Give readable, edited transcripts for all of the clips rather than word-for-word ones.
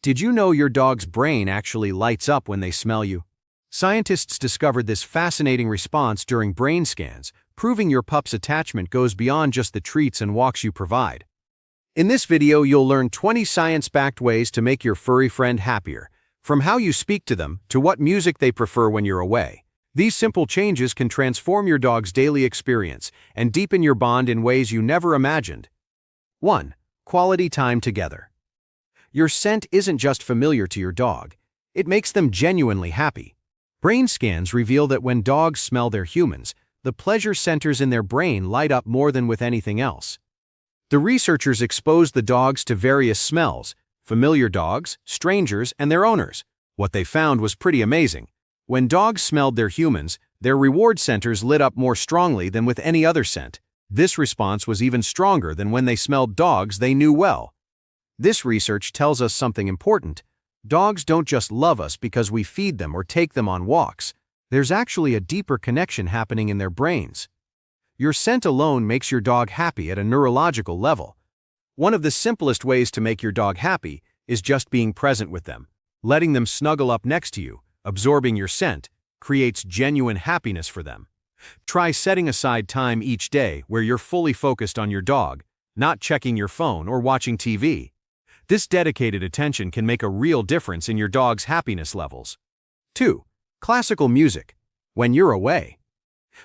Did you know your dog's brain actually lights up when they smell you? Scientists discovered this fascinating response during brain scans, proving your pup's attachment goes beyond just the treats and walks you provide. In this video, you'll learn 20 science-backed ways to make your furry friend happier, from how you speak to them to what music they prefer when you're away. These simple changes can transform your dog's daily experience and deepen your bond in ways you never imagined. 1. Quality time together. Your scent isn't just familiar to your dog, it makes them genuinely happy. Brain scans reveal that when dogs smell their humans, the pleasure centers in their brain light up more than with anything else. The researchers exposed the dogs to various smells, familiar dogs, strangers, and their owners. What they found was pretty amazing. When dogs smelled their humans, their reward centers lit up more strongly than with any other scent. This response was even stronger than when they smelled dogs they knew well. This research tells us something important. Dogs don't just love us because we feed them or take them on walks. There's actually a deeper connection happening in their brains. Your scent alone makes your dog happy at a neurological level. One of the simplest ways to make your dog happy is just being present with them. Letting them snuggle up next to you, absorbing your scent, creates genuine happiness for them. Try setting aside time each day where you're fully focused on your dog, not checking your phone or watching TV. This dedicated attention can make a real difference in your dog's happiness levels. 2. Classical music. When you're away.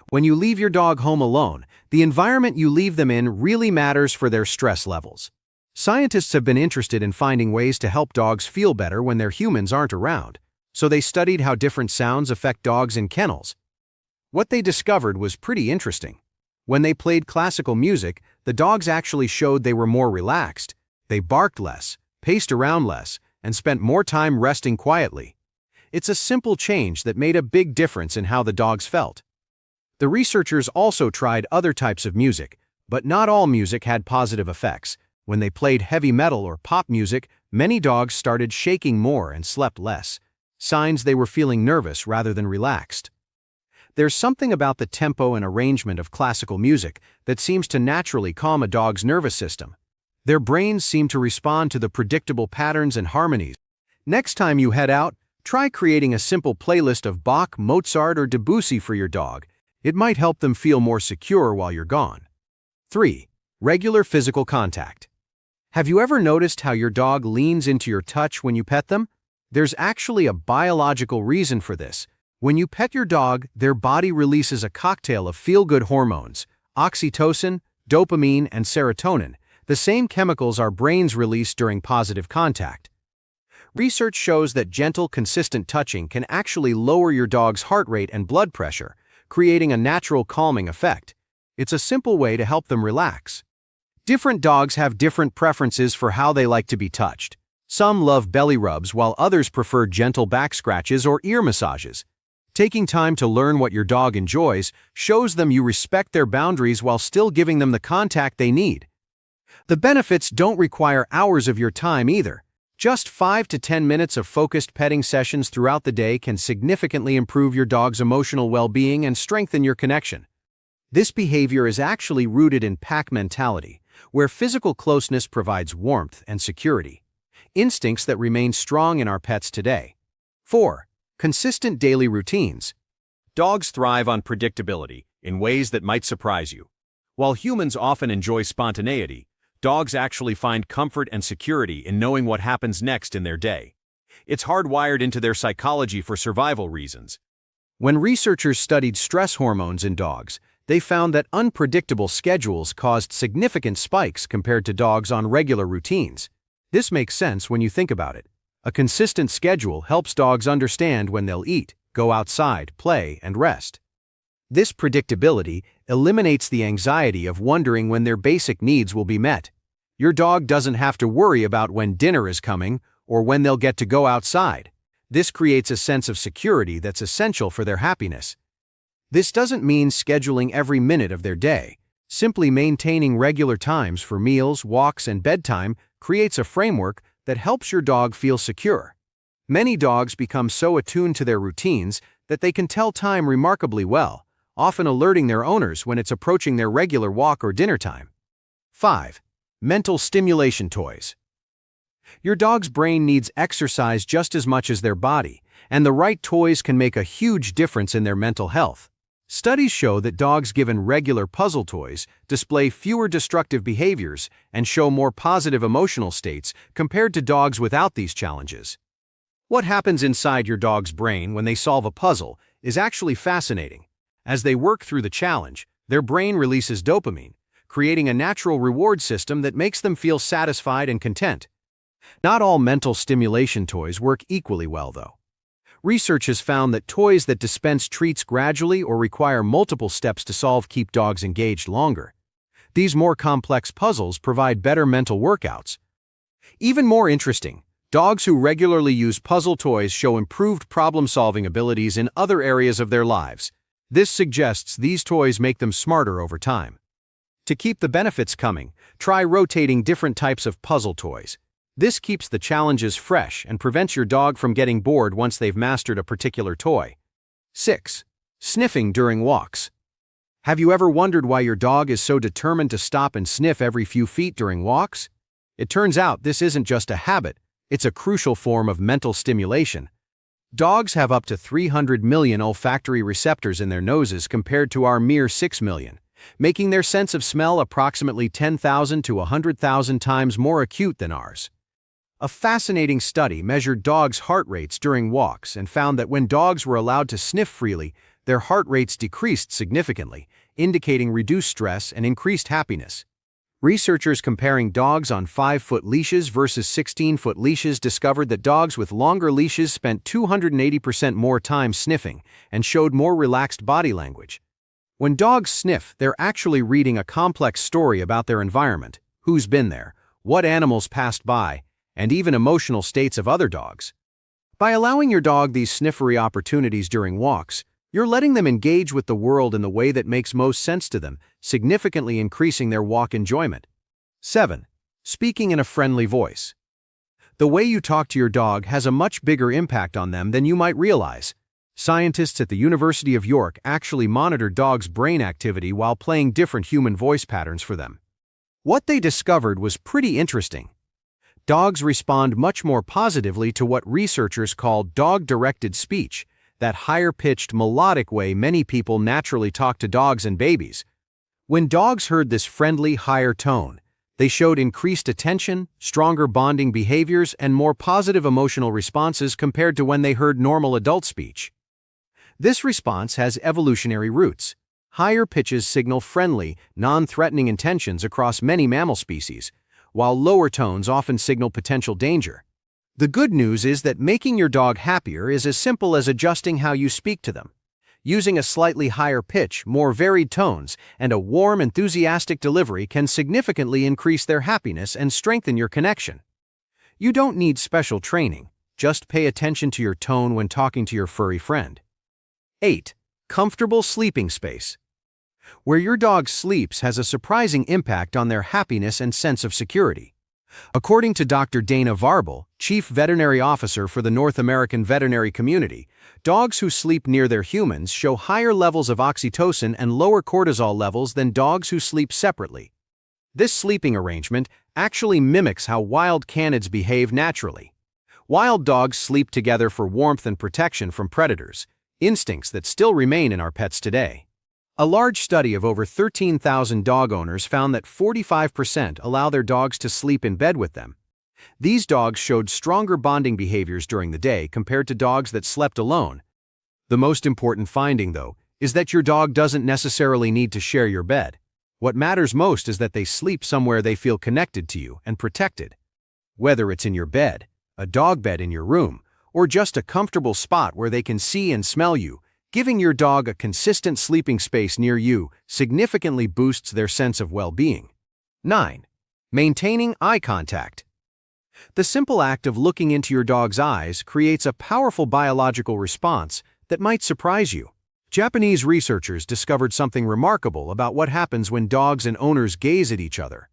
When you leave your dog home alone, the environment you leave them in really matters for their stress levels. Scientists have been interested in finding ways to help dogs feel better when their humans aren't around, so they studied how different sounds affect dogs in kennels. What they discovered was pretty interesting. When they played classical music, the dogs actually showed they were more relaxed. They barked less, paced around less, and spent more time resting quietly. It's a simple change that made a big difference in how the dogs felt. The researchers also tried other types of music, but not all music had positive effects. When they played heavy metal or pop music, many dogs started shaking more and slept less, signs they were feeling nervous rather than relaxed. There's something about the tempo and arrangement of classical music that seems to naturally calm a dog's nervous system. Their brains seem to respond to the predictable patterns and harmonies. Next time you head out, try creating a simple playlist of Bach, Mozart, or Debussy for your dog. It might help them feel more secure while you're gone. 3. Regular physical contact. Have you ever noticed how your dog leans into your touch when you pet them? There's actually a biological reason for this. When you pet your dog, their body releases a cocktail of feel-good hormones, oxytocin, dopamine, and serotonin, the same chemicals our brains release during positive contact. Research shows that gentle, consistent touching can actually lower your dog's heart rate and blood pressure, creating a natural calming effect. It's a simple way to help them relax. Different dogs have different preferences for how they like to be touched. Some love belly rubs while others prefer gentle back scratches or ear massages. Taking time to learn what your dog enjoys shows them you respect their boundaries while still giving them the contact they need. The benefits don't require hours of your time either. Just 5 to 10 minutes of focused petting sessions throughout the day can significantly improve your dog's emotional well-being and strengthen your connection. This behavior is actually rooted in pack mentality, where physical closeness provides warmth and security, instincts that remain strong in our pets today. 4. Consistent daily routines. Dogs thrive on predictability in ways that might surprise you. While humans often enjoy spontaneity, dogs actually find comfort and security in knowing what happens next in their day. It's hardwired into their psychology for survival reasons. When researchers studied stress hormones in dogs, they found that unpredictable schedules caused significant spikes compared to dogs on regular routines. This makes sense when you think about it. A consistent schedule helps dogs understand when they'll eat, go outside, play, and rest. This predictability eliminates the anxiety of wondering when their basic needs will be met. Your dog doesn't have to worry about when dinner is coming or when they'll get to go outside. This creates a sense of security that's essential for their happiness. This doesn't mean scheduling every minute of their day. Simply maintaining regular times for meals, walks, and bedtime creates a framework that helps your dog feel secure. Many dogs become so attuned to their routines that they can tell time remarkably well, often alerting their owners when it's approaching their regular walk or dinner time. 5. Mental stimulation toys. Your dog's brain needs exercise just as much as their body, and the right toys can make a huge difference in their mental health. Studies show that dogs given regular puzzle toys display fewer destructive behaviors and show more positive emotional states compared to dogs without these challenges. What happens inside your dog's brain when they solve a puzzle is actually fascinating. As they work through the challenge, their brain releases dopamine, creating a natural reward system that makes them feel satisfied and content. Not all mental stimulation toys work equally well, though. Research has found that toys that dispense treats gradually or require multiple steps to solve keep dogs engaged longer. These more complex puzzles provide better mental workouts. Even more interesting, dogs who regularly use puzzle toys show improved problem-solving abilities in other areas of their lives. This suggests these toys make them smarter over time. To keep the benefits coming, try rotating different types of puzzle toys. This keeps the challenges fresh and prevents your dog from getting bored once they've mastered a particular toy. 6. Sniffing during walks. Have you ever wondered why your dog is so determined to stop and sniff every few feet during walks? It turns out this isn't just a habit, it's a crucial form of mental stimulation. Dogs have up to 300 million olfactory receptors in their noses compared to our mere 6 million, making their sense of smell approximately 10,000 to 100,000 times more acute than ours. A fascinating study measured dogs' heart rates during walks and found that when dogs were allowed to sniff freely, their heart rates decreased significantly, indicating reduced stress and increased happiness. Researchers comparing dogs on 5-foot leashes versus 16-foot leashes discovered that dogs with longer leashes spent 280% more time sniffing and showed more relaxed body language. When dogs sniff, they're actually reading a complex story about their environment, who's been there, what animals passed by, and even emotional states of other dogs. By allowing your dog these sniffery opportunities during walks, you're letting them engage with the world in the way that makes most sense to them, significantly increasing their walk enjoyment. 7. Speaking in a friendly voice. The way you talk to your dog has a much bigger impact on them than you might realize. Scientists at the University of York actually monitored dogs' brain activity while playing different human voice patterns for them. What they discovered was pretty interesting. Dogs respond much more positively to what researchers call dog-directed speech, that higher-pitched, melodic way many people naturally talk to dogs and babies. When dogs heard this friendly, higher tone, they showed increased attention, stronger bonding behaviors, and more positive emotional responses compared to when they heard normal adult speech. This response has evolutionary roots. Higher pitches signal friendly, non-threatening intentions across many mammal species, while lower tones often signal potential danger. The good news is that making your dog happier is as simple as adjusting how you speak to them. Using a slightly higher pitch, more varied tones, and a warm, enthusiastic delivery can significantly increase their happiness and strengthen your connection. You don't need special training, just pay attention to your tone when talking to your furry friend. 8. Comfortable sleeping space. Where your dog sleeps has a surprising impact on their happiness and sense of security. According to Dr. Dana Varbel, Chief Veterinary Officer for the North American veterinary community, dogs who sleep near their humans show higher levels of oxytocin and lower cortisol levels than dogs who sleep separately. This sleeping arrangement actually mimics how wild canids behave naturally. Wild dogs sleep together for warmth and protection from predators, instincts that still remain in our pets today. A large study of over 13,000 dog owners found that 45% allow their dogs to sleep in bed with them. These dogs showed stronger bonding behaviors during the day compared to dogs that slept alone. The most important finding, though, is that your dog doesn't necessarily need to share your bed. What matters most is that they sleep somewhere they feel connected to you and protected. Whether it's in your bed, a dog bed in your room, or just a comfortable spot where they can see and smell you, giving your dog a consistent sleeping space near you significantly boosts their sense of well-being. 9. Maintaining eye contact. The simple act of looking into your dog's eyes creates a powerful biological response that might surprise you. Japanese researchers discovered something remarkable about what happens when dogs and owners gaze at each other.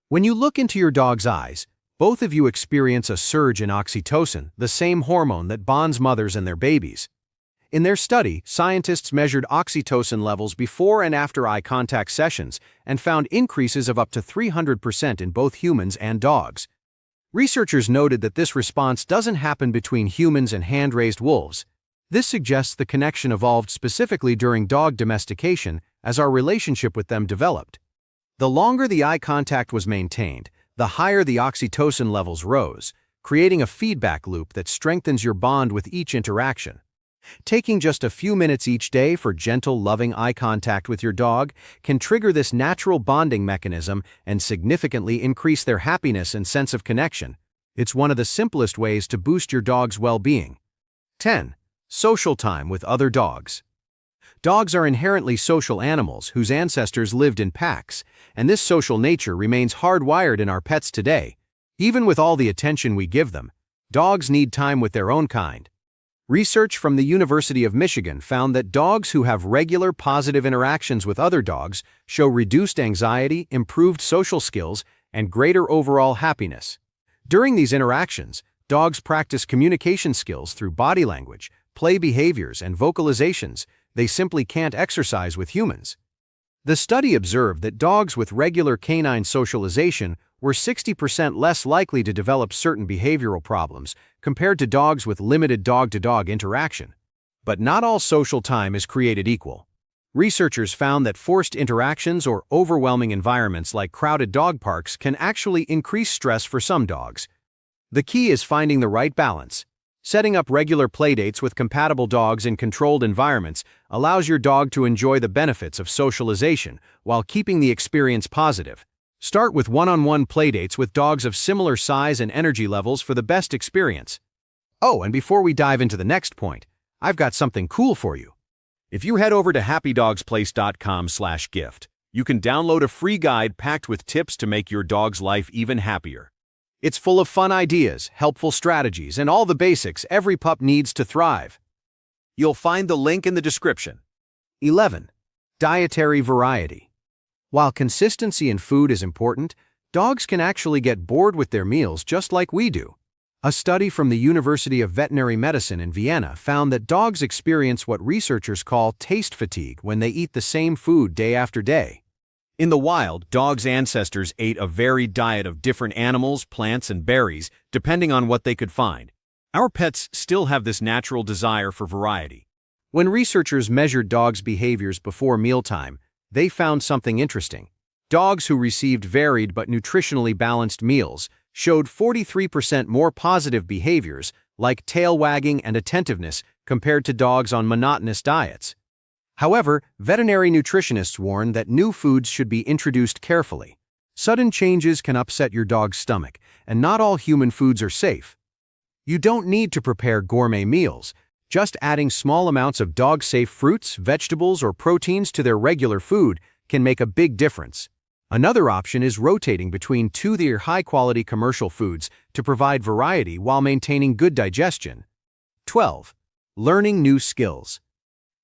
When you look into your dog's eyes, both of you experience a surge in oxytocin, the same hormone that bonds mothers and their babies. In their study, scientists measured oxytocin levels before and after eye contact sessions and found increases of up to 300% in both humans and dogs. Researchers noted that this response doesn't happen between humans and hand-raised wolves. This suggests the connection evolved specifically during dog domestication as our relationship with them developed. The longer the eye contact was maintained, the higher the oxytocin levels rose, creating a feedback loop that strengthens your bond with each interaction. Taking just a few minutes each day for gentle, loving eye contact with your dog can trigger this natural bonding mechanism and significantly increase their happiness and sense of connection. It's one of the simplest ways to boost your dog's well-being. 10. Social time with other dogs. Dogs are inherently social animals whose ancestors lived in packs, and this social nature remains hardwired in our pets today. Even with all the attention we give them, dogs need time with their own kind. Research from the University of Michigan found that dogs who have regular positive interactions with other dogs show reduced anxiety, improved social skills, and greater overall happiness. During these interactions, dogs practice communication skills through body language, play behaviors, and vocalizations they simply can't exercise with humans. The study observed that dogs with regular canine socialization were 60% less likely to develop certain behavioral problems compared to dogs with limited dog-to-dog interaction. But not all social time is created equal. Researchers found that forced interactions or overwhelming environments like crowded dog parks can actually increase stress for some dogs. The key is finding the right balance. Setting up regular playdates with compatible dogs in controlled environments allows your dog to enjoy the benefits of socialization while keeping the experience positive. Start with one-on-one playdates with dogs of similar size and energy levels for the best experience. Oh, and before we dive into the next point, I've got something cool for you. If you head over to happydogsplace.com/gift, you can download a free guide packed with tips to make your dog's life even happier. It's full of fun ideas, helpful strategies, and all the basics every pup needs to thrive. You'll find the link in the description. 11. Dietary variety. While consistency in food is important, dogs can actually get bored with their meals just like we do. A study from the University of Veterinary Medicine in Vienna found that dogs experience what researchers call taste fatigue when they eat the same food day after day. In the wild, dogs' ancestors ate a varied diet of different animals, plants, and berries, depending on what they could find. Our pets still have this natural desire for variety. When researchers measured dogs' behaviors before mealtime, they found something interesting. Dogs who received varied but nutritionally balanced meals showed 43% more positive behaviors, like tail wagging and attentiveness, compared to dogs on monotonous diets. However, veterinary nutritionists warn that new foods should be introduced carefully. Sudden changes can upset your dog's stomach, and not all human foods are safe. You don't need to prepare gourmet meals. Just adding small amounts of dog-safe fruits, vegetables, or proteins to their regular food can make a big difference. Another option is rotating between two of high-quality commercial foods to provide variety while maintaining good digestion. 12. Learning new skills.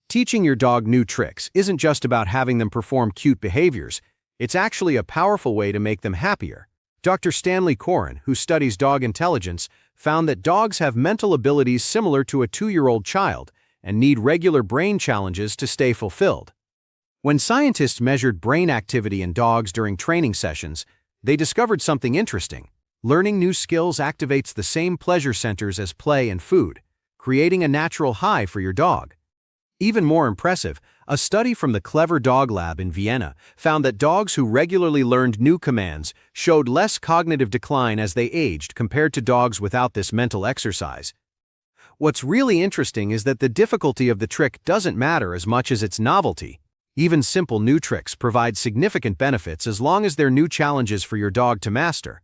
Teaching your dog new tricks isn't just about having them perform cute behaviors. It's actually a powerful way to make them happier. Dr. Stanley Coren, who studies dog intelligence, found that dogs have mental abilities similar to a 2-year-old child and need regular brain challenges to stay fulfilled. When scientists measured brain activity in dogs during training sessions, they discovered something interesting. Learning new skills activates the same pleasure centers as play and food, creating a natural high for your dog. Even more impressive, a study from the Clever Dog Lab in Vienna found that dogs who regularly learned new commands showed less cognitive decline as they aged compared to dogs without this mental exercise. What's really interesting is that the difficulty of the trick doesn't matter as much as its novelty. Even simple new tricks provide significant benefits as long as they're new challenges for your dog to master.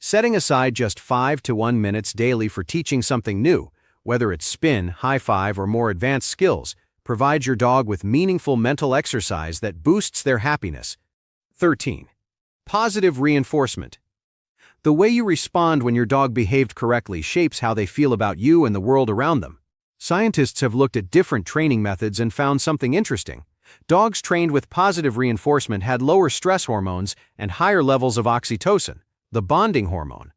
Setting aside just 5 to 1 minutes daily for teaching something new, whether it's spin, high five, or more advanced skills, provides your dog with meaningful mental exercise that boosts their happiness. 13. Positive reinforcement. The way you respond when your dog behaved correctly shapes how they feel about you and the world around them. Scientists have looked at different training methods and found something interesting. Dogs trained with positive reinforcement had lower stress hormones and higher levels of oxytocin, the bonding hormone.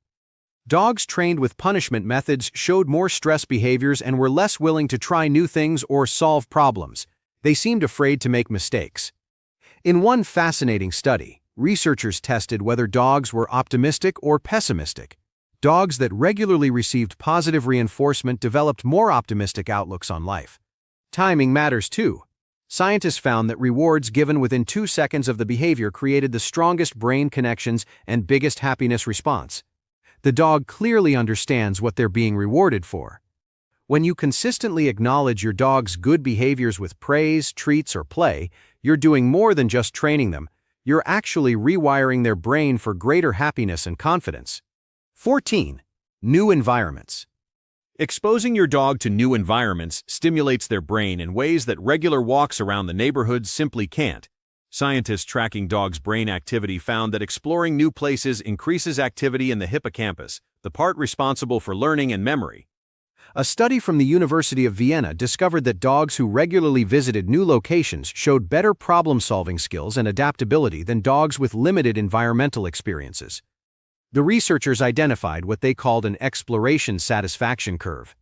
Dogs trained with punishment methods showed more stress behaviors and were less willing to try new things or solve problems. They seemed afraid to make mistakes. In one fascinating study, researchers tested whether dogs were optimistic or pessimistic. Dogs that regularly received positive reinforcement developed more optimistic outlooks on life. Timing matters too. Scientists found that rewards given within 2 seconds of the behavior created the strongest brain connections and biggest happiness response. The dog clearly understands what they're being rewarded for. When you consistently acknowledge your dog's good behaviors with praise, treats, or play, you're doing more than just training them. You're actually rewiring their brain for greater happiness and confidence. 14. New environments. Exposing your dog to new environments stimulates their brain in ways that regular walks around the neighborhood simply can't. Scientists tracking dogs' brain activity found that exploring new places increases activity in the hippocampus, the part responsible for learning and memory. A study from the University of Vienna discovered that dogs who regularly visited new locations showed better problem-solving skills and adaptability than dogs with limited environmental experiences. The researchers identified what they called an exploration satisfaction curve.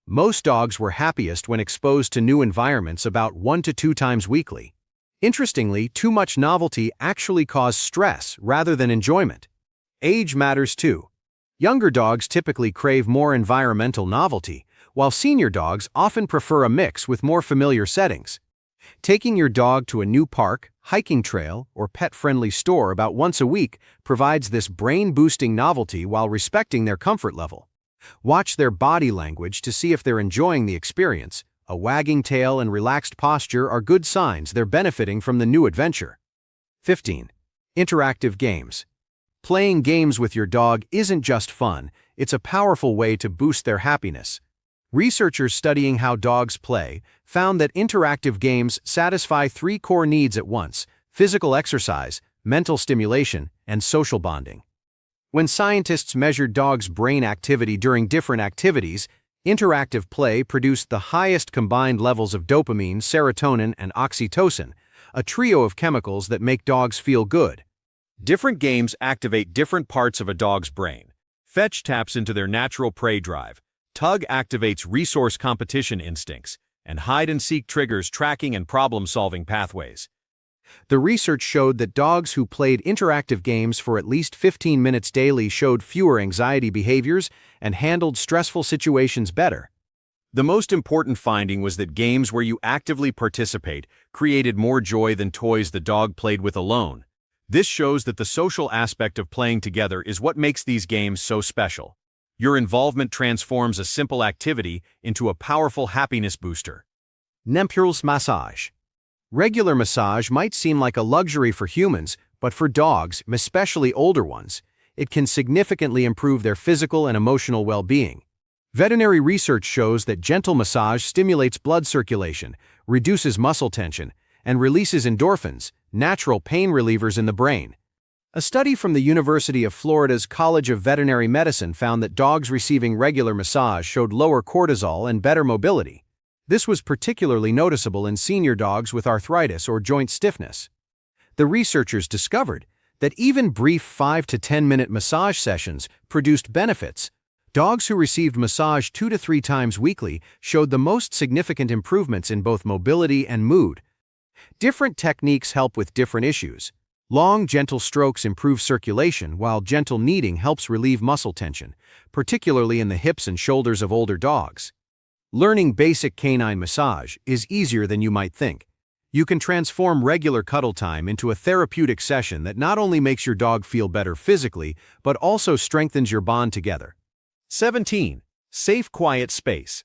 Most dogs were happiest when exposed to new environments about 1 to 2 times weekly. Interestingly, too much novelty actually caused stress rather than enjoyment. Age matters too. Younger dogs typically crave more environmental novelty, while senior dogs often prefer a mix with more familiar settings. Taking your dog to a new park, hiking trail, or pet-friendly store about once a week provides this brain-boosting novelty while respecting their comfort level. Watch their body language to see if they're enjoying the experience. A wagging tail and relaxed posture are good signs they're benefiting from the new adventure. 15. Interactive games. Playing games with your dog isn't just fun, it's a powerful way to boost their happiness. Researchers studying how dogs play found that interactive games satisfy 3 core needs at once: physical exercise, mental stimulation, and social bonding. When scientists measured dogs' brain activity during different activities, interactive play produced the highest combined levels of dopamine, serotonin, and oxytocin, a trio of chemicals that make dogs feel good. Different games activate different parts of a dog's brain. Fetch taps into their natural prey drive. Tug activates resource competition instincts, and hide-and-seek triggers tracking and problem-solving pathways. The research showed that dogs who played interactive games for at least 15 minutes daily showed fewer anxiety behaviors and handled stressful situations better. The most important finding was that games where you actively participate created more joy than toys the dog played with alone. This shows that the social aspect of playing together is what makes these games so special. Your involvement transforms a simple activity into a powerful happiness booster. Nempulse massage. Regular massage might seem like a luxury for humans, but for dogs, especially older ones, it can significantly improve their physical and emotional well-being. Veterinary research shows that gentle massage stimulates blood circulation, reduces muscle tension, and releases endorphins, natural pain relievers in the brain. A study from the University of Florida's College of Veterinary Medicine found that dogs receiving regular massage showed lower cortisol and better mobility. This was particularly noticeable in senior dogs with arthritis or joint stiffness. The researchers discovered that even brief 5 to 10-minute massage sessions produced benefits. Dogs who received massage 2 to 3 times weekly showed the most significant improvements in both mobility and mood. Different techniques help with different issues. Long, gentle strokes improve circulation, while gentle kneading helps relieve muscle tension, particularly in the hips and shoulders of older dogs. Learning basic canine massage is easier than you might think. You can transform regular cuddle time into a therapeutic session that not only makes your dog feel better physically, but also strengthens your bond together. 17. Safe, quiet space.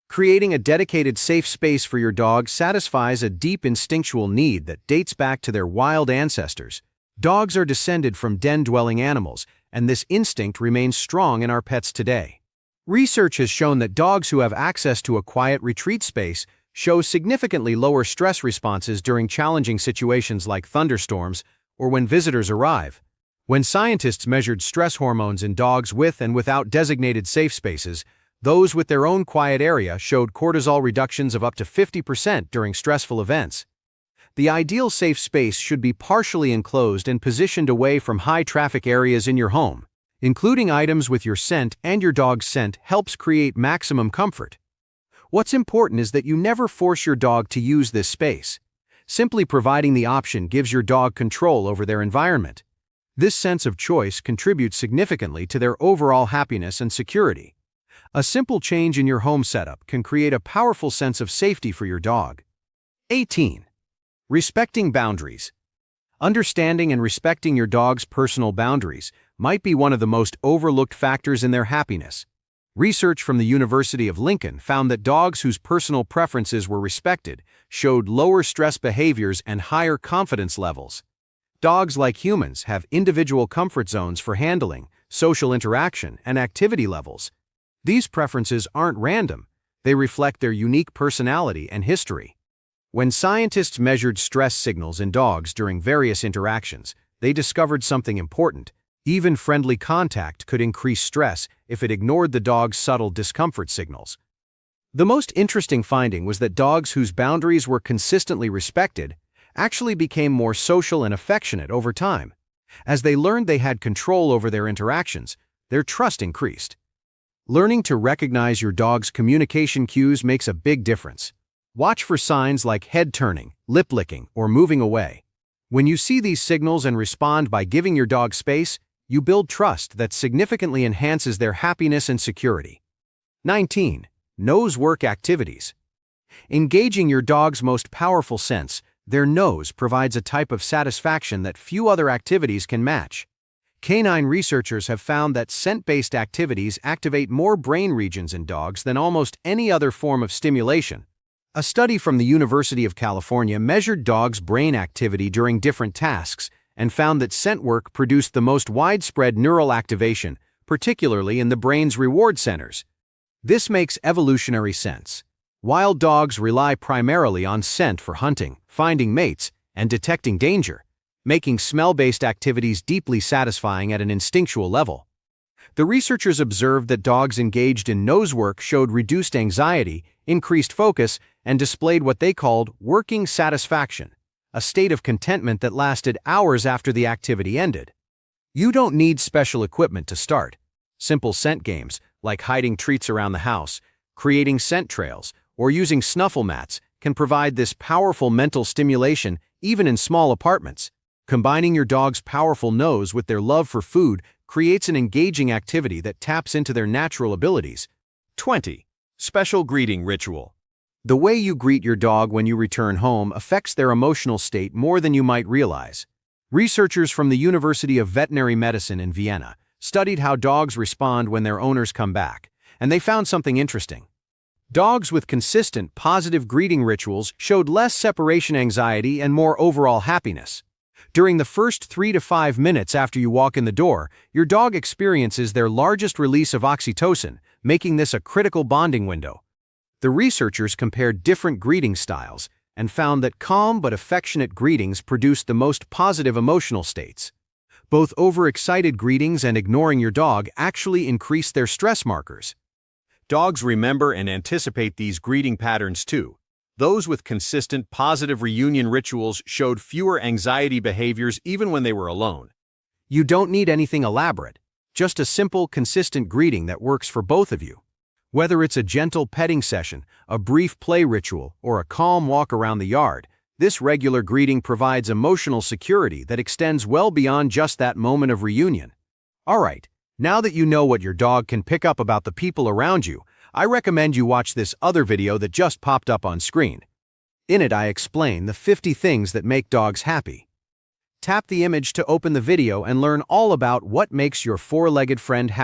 Creating a dedicated safe space for your dog satisfies a deep instinctual need that dates back to their wild ancestors. Dogs are descended from den-dwelling animals, and this instinct remains strong in our pets today. Research has shown that dogs who have access to a quiet retreat space show significantly lower stress responses during challenging situations like thunderstorms or when visitors arrive. When scientists measured stress hormones in dogs with and without designated safe spaces, those with their own quiet area showed cortisol reductions of up to 50% during stressful events. The ideal safe space should be partially enclosed and positioned away from high-traffic areas in your home. Including items with your scent and your dog's scent helps create maximum comfort. What's important is that you never force your dog to use this space. Simply providing the option gives your dog control over their environment. This sense of choice contributes significantly to their overall happiness and security. A simple change in your home setup can create a powerful sense of safety for your dog. 18. Respecting boundaries. Understanding and respecting your dog's personal boundaries might be one of the most overlooked factors in their happiness. Research from the University of Lincoln found that dogs whose personal preferences were respected showed lower stress behaviors and higher confidence levels. Dogs, like humans, have individual comfort zones for handling, social interaction, and activity levels. These preferences aren't random. They reflect their unique personality and history. When scientists measured stress signals in dogs during various interactions, they discovered something important. Even friendly contact could increase stress if it ignored the dog's subtle discomfort signals. The most interesting finding was that dogs whose boundaries were consistently respected actually became more social and affectionate over time. As they learned they had control over their interactions, their trust increased. Learning to recognize your dog's communication cues makes a big difference. Watch for signs like head turning, lip licking, or moving away. When you see these signals and respond by giving your dog space, you build trust that significantly enhances their happiness and security. 19. Nose work activities. Engaging your dog's most powerful sense, their nose, provides a type of satisfaction that few other activities can match. Canine researchers have found that scent-based activities activate more brain regions in dogs than almost any other form of stimulation. A study from the University of California measured dogs' brain activity during different tasks and found that scent work produced the most widespread neural activation, particularly in the brain's reward centers. This makes evolutionary sense. Wild dogs rely primarily on scent for hunting, finding mates, and detecting danger, making smell-based activities deeply satisfying at an instinctual level. The researchers observed that dogs engaged in nose work showed reduced anxiety, increased focus, and displayed what they called working satisfaction, a state of contentment that lasted hours after the activity ended. You don't need special equipment to start. Simple scent games, like hiding treats around the house, creating scent trails, or using snuffle mats, can provide this powerful mental stimulation even in small apartments. Combining your dog's powerful nose with their love for food creates an engaging activity that taps into their natural abilities. 20. Special greeting ritual. The way you greet your dog when you return home affects their emotional state more than you might realize. Researchers from the University of Veterinary Medicine in Vienna studied how dogs respond when their owners come back, and they found something interesting. Dogs with consistent, positive greeting rituals showed less separation anxiety and more overall happiness. During the first 3 to 5 minutes after you walk in the door, your dog experiences their largest release of oxytocin, making this a critical bonding window. The researchers compared different greeting styles and found that calm but affectionate greetings produced the most positive emotional states. Both overexcited greetings and ignoring your dog actually increase their stress markers. Dogs remember and anticipate these greeting patterns too. Those with consistent, positive reunion rituals showed fewer anxiety behaviors even when they were alone. You don't need anything elaborate, just a simple, consistent greeting that works for both of you. Whether it's a gentle petting session, a brief play ritual, or a calm walk around the yard, this regular greeting provides emotional security that extends well beyond just that moment of reunion. Alright, now that you know what your dog can pick up about the people around you, I recommend you watch this other video that just popped up on screen. In it, I explain the 50 things that make dogs happy. Tap the image to open the video and learn all about what makes your four-legged friend happy.